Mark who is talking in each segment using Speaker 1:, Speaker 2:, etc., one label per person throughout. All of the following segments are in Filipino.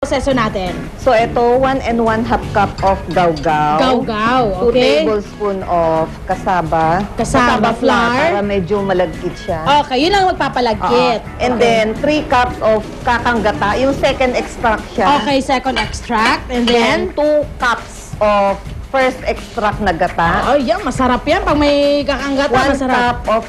Speaker 1: Proseso natin.
Speaker 2: So, ito, 1 1/2 cup of gawgaw.
Speaker 1: Gawgaw,
Speaker 2: 2
Speaker 1: okay.
Speaker 2: tablespoon of kasaba.
Speaker 1: Kasaba flour.
Speaker 2: Para medyo malagkit siya.
Speaker 1: Okay, yun ang magpapalagkit.
Speaker 2: And then, 3 cups of kakanggata. Yung second extract siya.
Speaker 1: Okay, second extract. And
Speaker 2: Then,
Speaker 1: then,
Speaker 2: 2 cups of first extract na gata.
Speaker 1: oh, yan, masarap yan. Pag may kakanggata,
Speaker 2: 1
Speaker 1: masarap.
Speaker 2: cup of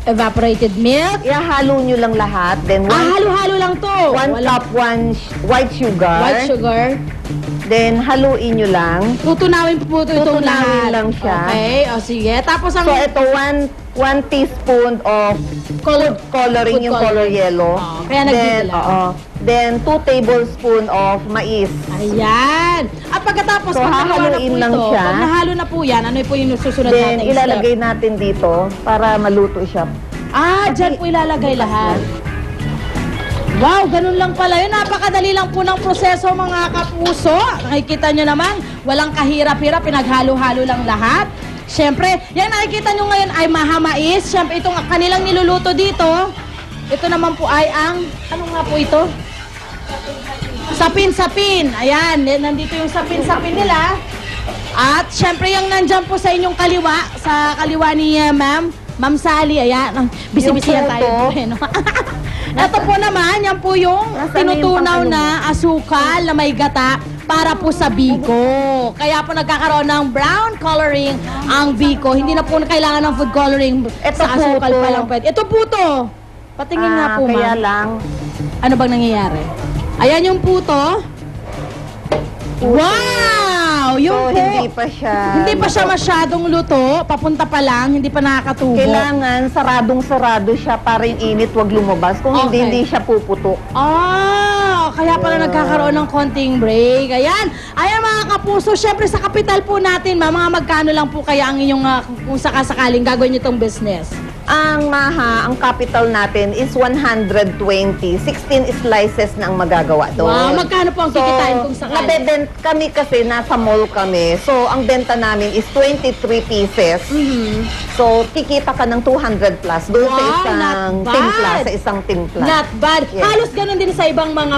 Speaker 1: Evaporated milk.
Speaker 2: Ihalo nyo lang lahat. Then, 1
Speaker 1: Halo-halo lang to.
Speaker 2: cup, 1 white sugar.
Speaker 1: White sugar.
Speaker 2: Then, haluin nyo lang.
Speaker 1: Tutunawin po itong
Speaker 2: Tutunawin
Speaker 1: lahat.
Speaker 2: lang siya.
Speaker 1: Okay, o sige. Tapos ang
Speaker 2: So, ito, 1 teaspoon of
Speaker 1: color,
Speaker 2: coloring, yung color yellow.
Speaker 1: Kaya
Speaker 2: Then,
Speaker 1: nagdidilaw.
Speaker 2: Then, 2 tablespoon of mais.
Speaker 1: Ayan. At pagkatapos,
Speaker 2: So,
Speaker 1: pag nahalo na
Speaker 2: hahaluin
Speaker 1: po
Speaker 2: lang
Speaker 1: ito,
Speaker 2: siya.
Speaker 1: pag nahalo na po yan, ano po yung susunod
Speaker 2: Then,
Speaker 1: natin
Speaker 2: ilalagay
Speaker 1: step?
Speaker 2: natin dito para maluto siya.
Speaker 1: Dyan po ilalagay lahat. Wow, ganun lang pala yun. Napakadali lang po ng proseso, mga kapuso. Nakikita nyo naman, walang kahirap-hirap, pinaghalo-halo lang lahat. Siyempre, yan nakikita nyo ngayon ay mahamais. Siyempre, itong kanilang niluluto dito, ito naman po ay ang, ano nga po ito? Sapin-sapin. Ayan, nandito yung sapin-sapin nila. At syempre yung nandyan po sa inyong kaliwa, sa kaliwa ni Ma'am Sally, ayan, bisi-bisihan
Speaker 2: Yung
Speaker 1: tayo.
Speaker 2: puto.
Speaker 1: Bueno. Ito po naman, yan po yung tinutunaw na asukal na may gata para po sa biko. Kaya po nagkakaroon ng brown coloring ang biko. Hindi na po kailangan ng food coloring
Speaker 2: Ito
Speaker 1: sa asukal
Speaker 2: puto.
Speaker 1: pa lang pwede. Ito puto. Patingin nga po,
Speaker 2: Kaya
Speaker 1: ma'am.
Speaker 2: lang.
Speaker 1: Ano bang nangyayari? Ayan yung puto. Wow! Yung
Speaker 2: So,
Speaker 1: po. Hindi pa siya masyadong luto. Papunta pa lang. Hindi pa nakakatubo.
Speaker 2: Kailangan saradong-sarado siya para yung init wag lumabas. Kung
Speaker 1: Okay.
Speaker 2: hindi siya puputok.
Speaker 1: Kaya pala nagkakaroon ng konting break. Ayan. Ayan mga kapuso, syempre sa kapital po natin, mga magkano lang po kaya ang inyong kung sakasakaling gagawin nyo itong business?
Speaker 2: Ang capital natin is 120. 16 slices na ang magagawa doon.
Speaker 1: Wow, magkano po ang kikitain kung sakali?
Speaker 2: nabebenta kami kasi nasa mall kami. So, ang benta namin is 23 pieces. So, kikita ka ng 200 plus doon sa
Speaker 1: Wow,
Speaker 2: isang
Speaker 1: not bad.
Speaker 2: timpla, sa isang timpla.
Speaker 1: Not bad.
Speaker 2: Yes.
Speaker 1: Halos ganun din sa ibang mga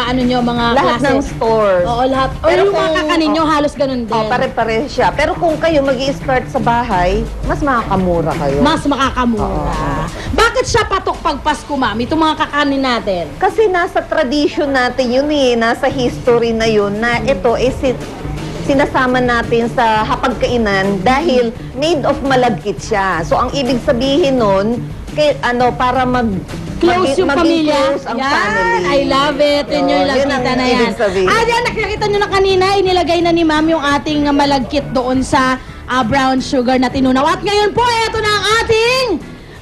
Speaker 1: ano nyo, mga
Speaker 2: Lahat
Speaker 1: klase.
Speaker 2: ng stores.
Speaker 1: Oo, lahat. O
Speaker 2: Pero
Speaker 1: yung mga
Speaker 2: kung-
Speaker 1: kakanin nyo, halos ganun din.
Speaker 2: Pare-pare siya. Pero kung kayo mag-i-start sa bahay, mas makakamura kayo.
Speaker 1: Mas makakamura. Bakit siya patok pag Pasko, ma'am? Itong mga kakanin natin.
Speaker 2: Kasi nasa tradition natin yun nasa history na yun, na ito is sinasama natin sa hapagkainan dahil made of malagkit siya. So, ang ibig sabihin nun, para
Speaker 1: Close yung
Speaker 2: maging
Speaker 1: pamilya.
Speaker 2: close ang
Speaker 1: Yan,
Speaker 2: family.
Speaker 1: I love it. Yun yung
Speaker 2: Yun ang
Speaker 1: nakita na yan.
Speaker 2: ibig sabihin.
Speaker 1: Yan, nakikita nyo na kanina, inilagay na ni ma'am yung ating malagkit doon sa brown sugar na tinunaw. At ngayon po, eto na ang ating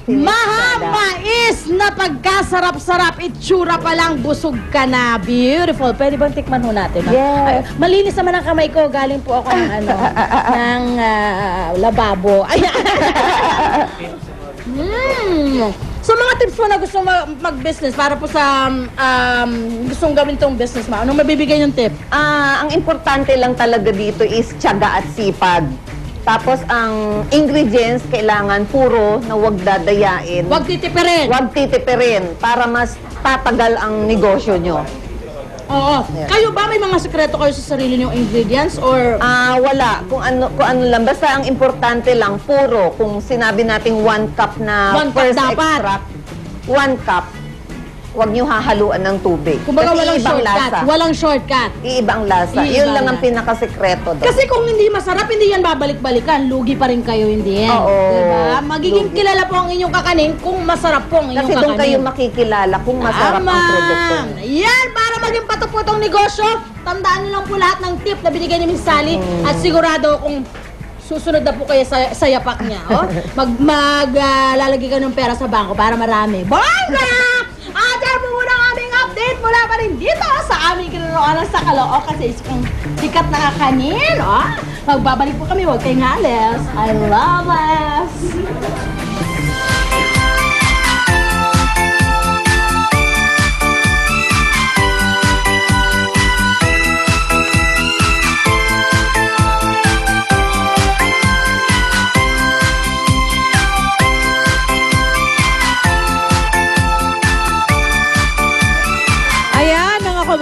Speaker 1: mahamais na pagkasarap-sarap. Itsura pa lang, busog ka na. Beautiful. Pwede bang tikman ho natin? Ma'am?
Speaker 2: Yes.
Speaker 1: Ay, malinis naman ang kamay ko. Galing po ako ng ng lababo. Ayan. So mga tips po na gusto mag-business para po sa gustong gawin tong business mo. Anong mabibigay yung tip?
Speaker 2: Ang importante lang talaga dito is tiyaga at sipag. Tapos ang ingredients kailangan puro na huwag dadayain.
Speaker 1: Huwag titipirin.
Speaker 2: Huwag titipirin para mas tatagal ang negosyo nyo.
Speaker 1: Oo.
Speaker 2: Yeah.
Speaker 1: Kayo ba may mga sekreto kayo sa sarili niyong ingredients or
Speaker 2: Wala. Kung ano lang. Basta ang importante lang, puro. Kung sinabi nating 1 cup na
Speaker 1: 1 cup
Speaker 2: first
Speaker 1: dapat.
Speaker 2: extract, 1 cup. Huwag nyo hahaluan ng tubig.
Speaker 1: kumbaga
Speaker 2: Kasi
Speaker 1: walang
Speaker 2: iibang
Speaker 1: shortcut?
Speaker 2: lasa.
Speaker 1: Walang shortcut.
Speaker 2: Iibang lasa.
Speaker 1: Iiba
Speaker 2: Yun lang ang
Speaker 1: lasa.
Speaker 2: pinakasekreto doon.
Speaker 1: Kasi kung hindi masarap, hindi yan babalik-balikan. Lugi pa rin kayo in the end.
Speaker 2: Oo.
Speaker 1: Diba? Magiging
Speaker 2: Lugi.
Speaker 1: kilala po ang inyong kakanin kung masarap po ang inyong
Speaker 2: Kasi
Speaker 1: kakanin.
Speaker 2: doon kayo makikilala kung masarap ang produkto.
Speaker 1: Yan, para maging patok po itong negosyo, tandaan nyo lang po lahat ng tip na binigay ni Miss Sally at sigurado kung susunod na po kayo sa yapak niya. Lalagay ka ng pera sa bangko para marami. Bongga! At yan po muna ang aming update mula pa rin dito sa aming kinunoonan sa Caloocan kasi isang sikat na kakanin. Magbabalik po kami, huwag kayong halis. I love us!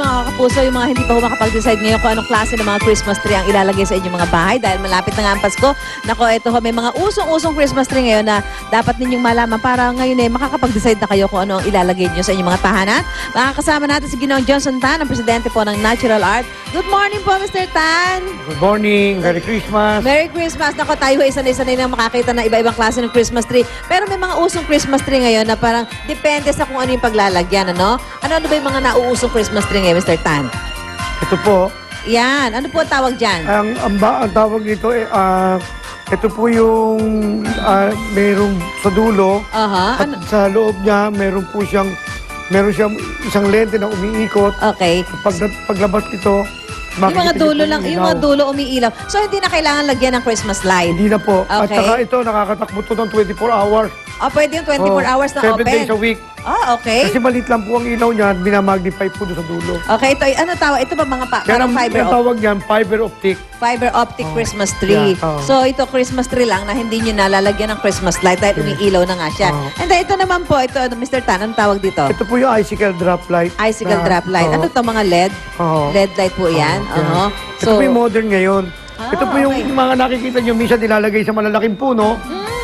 Speaker 3: mga kapuso, yung mga hindi pa makapag-decide ngayon kung anong klase ng mga Christmas tree ang ilalagay sa inyong mga bahay dahil malapit na nga ang Pasko. Nako, ito ho, may mga usong-usong Christmas tree ngayon na dapat ninyong malaman para ngayon makakapag-decide na kayo kung ano ang ilalagay niyo sa inyong mga tahanan. Makakasama natin si Ginoong Johnson Tan, ang presidente po ng Natural Art. Good morning po, Mr. Tan!
Speaker 4: Good morning, Merry Christmas.
Speaker 3: Merry Christmas! Nako, tayo isa-sanay na makakita ng iba-ibang klase ng Christmas tree. Pero may mga usong Christmas tree ngayon na parang depende sa kung ano yung paglalagyan, ano? Ano ba yung mga nauusong Christmas tree ngayon, Mr. Tan?
Speaker 4: Ito po,
Speaker 3: Yan. Ano po ang tawag dyan?
Speaker 4: ang tawag nito, ito po yung merong sa dulo
Speaker 3: Aha.
Speaker 4: at sa loob niya meron siyang isang lente na umiikot.
Speaker 3: Okay.
Speaker 4: Paglabas nito,
Speaker 3: Yung mga
Speaker 4: makikita
Speaker 3: dulo
Speaker 4: niyo
Speaker 3: lang,
Speaker 4: po
Speaker 3: yung mga dulo umiilaw. So, hindi na kailangan lagyan ng Christmas light.
Speaker 4: Hindi na po. At
Speaker 3: Okay.
Speaker 4: saka ito, nakakatakbo to ng 24 hours.
Speaker 3: Pwede yung 24 hours na
Speaker 4: 7
Speaker 3: open.
Speaker 4: days a week.
Speaker 3: Okay.
Speaker 4: Kasi maliit lang po ang ilaw niya at binamagnify po doon sa dulo.
Speaker 3: Okay, ito, ano tawag? Ito ba mga
Speaker 4: Yan
Speaker 3: parang
Speaker 4: ang
Speaker 3: fiber
Speaker 4: tawag niyan, fiber optic.
Speaker 3: fiber optic Christmas tree.
Speaker 4: Yeah,
Speaker 3: So, ito Christmas tree lang na hindi nyo nalalagyan ng Christmas light dahil umiilaw na nga siya. And then, ito naman po, ito, Mr. Tan, anong tawag dito?
Speaker 4: Ito po yung icicle drop light.
Speaker 3: Icicle
Speaker 4: na-
Speaker 3: drop light.
Speaker 4: Oo.
Speaker 3: Ano to mga LED?
Speaker 4: Oo.
Speaker 3: LED light po yan.
Speaker 4: Yeah.
Speaker 3: So,
Speaker 4: ito po yung modern ngayon. Ito po yung
Speaker 3: okay.
Speaker 4: mga nakikita nyo, minsan nilalagay sa malalaking puno.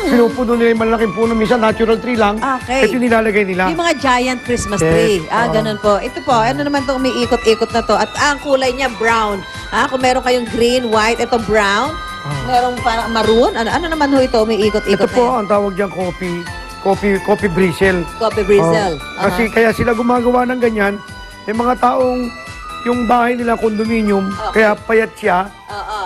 Speaker 4: Pinupuno nila yung malalaking puno, minsan natural tree lang.
Speaker 3: Okay.
Speaker 4: Ito yung nilalagay nila.
Speaker 3: yung mga giant Christmas
Speaker 4: Yes.
Speaker 3: tree.
Speaker 4: Oo.
Speaker 3: Ganun po. Ito po, ano naman itong umiikot-ikot na to. At ang kulay niya, brown. Kung meron kayong green, white, ito brown. Merong parang maroon. Ano naman ho ito, umiikot-ikot
Speaker 4: Ito
Speaker 3: na
Speaker 4: po
Speaker 3: yan?
Speaker 4: ang tawag dyan, coffee bristle.
Speaker 3: Coffee bristle.
Speaker 4: Oo. Kasi kaya sila gumagawa ng ganyan, may mga taong yung bahay nila condominium,
Speaker 3: Okay.
Speaker 4: kaya payat siya,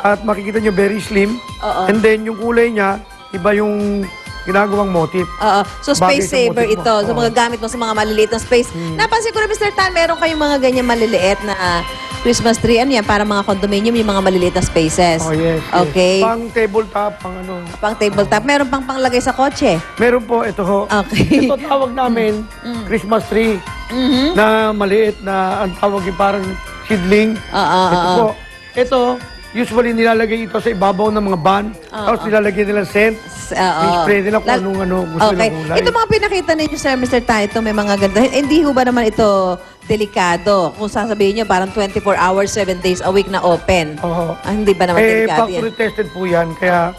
Speaker 4: at makikita nyo very slim.
Speaker 3: Oo.
Speaker 4: And then yung kulay niya, iba yung ginagawang motif.
Speaker 3: Oo. So,
Speaker 4: Bagay
Speaker 3: space
Speaker 4: sa
Speaker 3: saver
Speaker 4: motif mo.
Speaker 3: ito. So,
Speaker 4: Oo.
Speaker 3: mga gamit mo sa mga maliliit na space. Napansin ko na, Mr. Tan, meron kayong mga ganyan maliliit na Christmas tree. Ano yan? Para mga condominium, yung mga maliliit na spaces.
Speaker 4: Oh, yes, yes.
Speaker 3: Okay.
Speaker 4: Pang tabletop, pang ano.
Speaker 3: Pang tabletop. Meron pang panglagay sa kotse.
Speaker 4: Meron po, ito ho.
Speaker 3: Okay.
Speaker 4: Ito tawag namin, Christmas tree, na maliit na ang tawag yung parang seedling. Ito po. Ito, usually nilalagay ito sa ibabaw ng mga van. Tapos nilalagay nila scent. I-spray nila kung anong gusto
Speaker 3: Okay.
Speaker 4: nilang kulay.
Speaker 3: Ito mga pinakita ninyo, Sir Mr. Tan, ito may mga ganda. Hindi ho ba naman ito delikado? Kung sasabihin nyo, parang 24 hours, 7 days a week na open.
Speaker 4: Oo.
Speaker 3: Hindi ba naman delikado yan?
Speaker 4: Factory tested po yan. Kaya,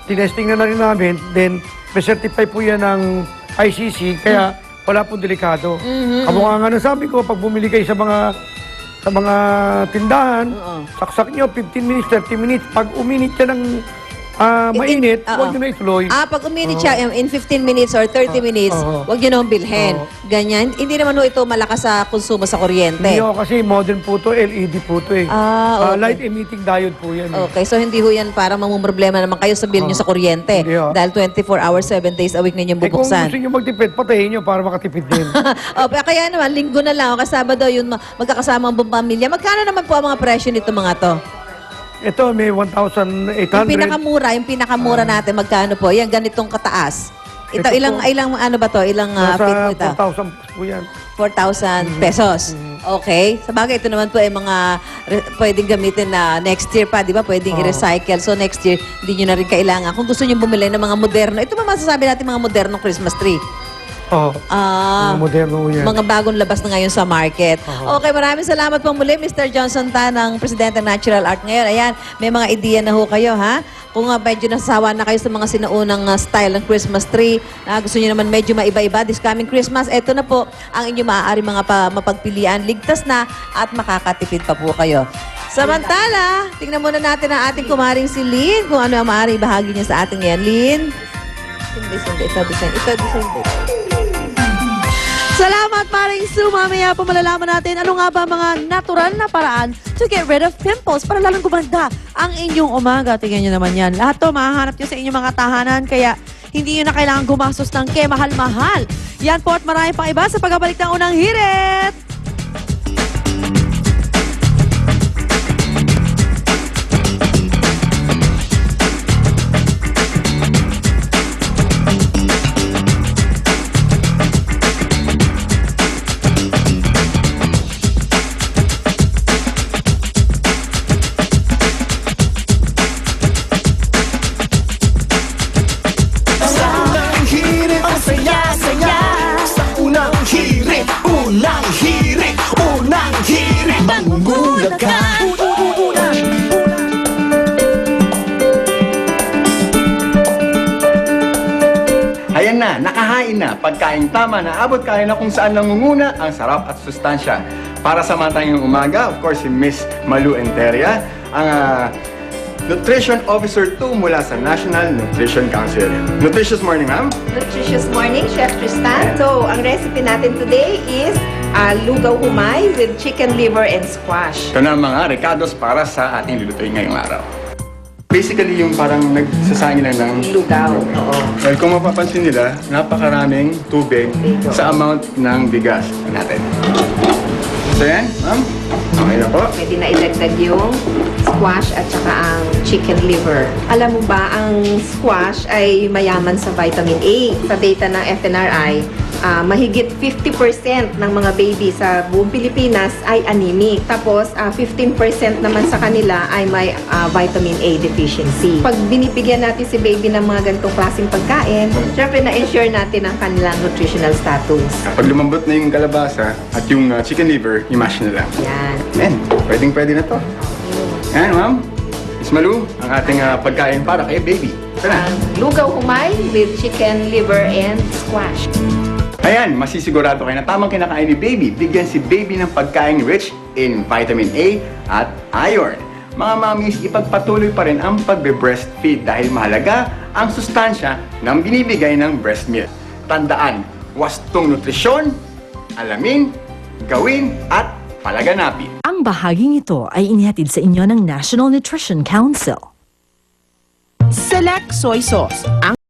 Speaker 4: tinesting na rin namin. Then, may certify po yan ng ICC. Kaya, wala pong delikado. Kamukha nga na sabi ko, pag bumili kayo sa mga tindahan, saksak nyo, 15 minutes, 30 minutes. Pag uminit siya ng mainit, huwag nyo na ituloy.
Speaker 3: Pag uminit siya in 15 minutes or 30 minutes, huwag nyo nang bilhin. Ganyan. Hindi naman ho ito malakas sa konsumo sa kuryente.
Speaker 4: Hindi ho, kasi modern po to, LED po to eh.
Speaker 3: Okay.
Speaker 4: Light emitting diode po yan.
Speaker 3: Okay, so hindi ho yan para mamumroblema naman kayo sa bill nyo sa kuryente.
Speaker 4: Hindi ho.
Speaker 3: Dahil 24 hours, 7 days a week ninyong
Speaker 4: Eh kung
Speaker 3: bubuksan.
Speaker 4: gusto nyo magtipid, patayin nyo para makatipid din.
Speaker 3: Kaya naman, linggo na lang, o kasabado yun, magkakasama ang buong pamilya. Magkano naman po ang mga presyo nito mga to?
Speaker 4: Ito may 1,800.
Speaker 3: Yung pinakamura natin, magkano po? Yan, ganitong kataas. Ito,
Speaker 4: Ito
Speaker 3: ilang,
Speaker 4: po.
Speaker 3: ilang ano ba to? Ilang feet po ito?
Speaker 4: Nasa 4,000 plus po yan.
Speaker 3: 4,000 pesos. Okay. Sa bagay, ito naman po ay mga pwedeng gamitin na next year pa, di ba? Pwedeng i-recycle. So next year, hindi nyo na rin kailangan. Kung gusto nyo bumili ng mga moderno, ito ba masasabi natin mga modernong Christmas tree?
Speaker 4: Oo.
Speaker 3: Ah,
Speaker 4: Mga moderno po yan.
Speaker 3: mga bagong labas na ngayon sa market. Okay, maraming salamat po muli, Mr. Johnson Tan, ng Presidente ng Natural Art ngayon. Ayan, may mga ideya na ho kayo, ha? Kung medyo nasawa na kayo sa mga sinaunang style ng Christmas tree, gusto niyo naman medyo maiba-iba this coming Christmas, eto na po ang inyong maaari mga mapagpilian. Ligtas na at makakatipid pa po kayo. Samantala, tingnan muna natin ang ating kumaring si Lynn, kung ano ang maaari bahagi niya sa atin ngayon. Lynn? Hindi. Ito, design.
Speaker 5: Salamat, Maring Sue. Mamaya po malalaman natin ano nga ba mga natural na paraan to get rid of pimples para lalong gumanda ang inyong umaga. Tingnan nyo naman yan. Lahat to mahahanap nyo sa inyong mga tahanan kaya hindi nyo na kailangan gumastos ng mahal-mahal. Yan po at marami pang iba sa pagbabalik ng unang hirit.
Speaker 6: Sa unang hirit, ang saya-saya. Sa unang hirit, unang hirit. nangunguna ka.
Speaker 7: Ayan na, nakahain na, pagkain tama na abot kaya na kung saan nangunguna ang sarap at sustansya. Para sa matang umaga, of course, si Miss Malu Enteria, ang Nutrition Officer 2 mula sa National Nutrition Council. Nutritious morning, ma'am.
Speaker 2: Nutritious morning, Chef Tristan. So, ang recipe natin today is lugaw humay with chicken liver and squash.
Speaker 7: Ito na ang mga recados para sa ating lulutuin ngayong araw. Basically, yung parang nagsasangin lang ng
Speaker 2: Lugaw, oo.
Speaker 7: Well, kung mapapansin nila, napakaraming tubig sa amount ng bigas natin. So yan, ma'am. Okay na po.
Speaker 2: Pwede na idagdag yung squash at saka ang chicken liver. Alam mo ba, ang squash ay mayaman sa vitamin A. Sa data ng FNRI, mahigit 50% ng mga baby sa buong Pilipinas ay anemic. Tapos, 15% naman sa kanila ay may vitamin A deficiency. Pag binibigyan natin si baby ng mga ganitong klaseng pagkain, syempre na-ensure natin ang kanilang nutritional status.
Speaker 7: Pag lumambot na yung kalabasa at yung chicken liver, i-mash na lang.
Speaker 2: Yan.
Speaker 7: Yan, pwedeng-pwede na to. Yan, ma'am. Miss Malu, ang ating pagkain para kay baby. Ito na.
Speaker 2: Lugaw humay with chicken liver and squash.
Speaker 7: Ayan, masisigurado kayo na tamang kinakain ni baby. Bigyan si baby ng pagkain rich in vitamin A at iron. Mga mommies, ipagpatuloy pa rin ang pagbe-breastfeed dahil mahalaga ang sustansya ng binibigay ng breast milk. Tandaan, wastong nutrisyon, alamin, gawin at palaganapin.
Speaker 8: Ang bahaging ito ay inihatid sa inyo ng National Nutrition Council.
Speaker 6: Select Soy Sauce, ang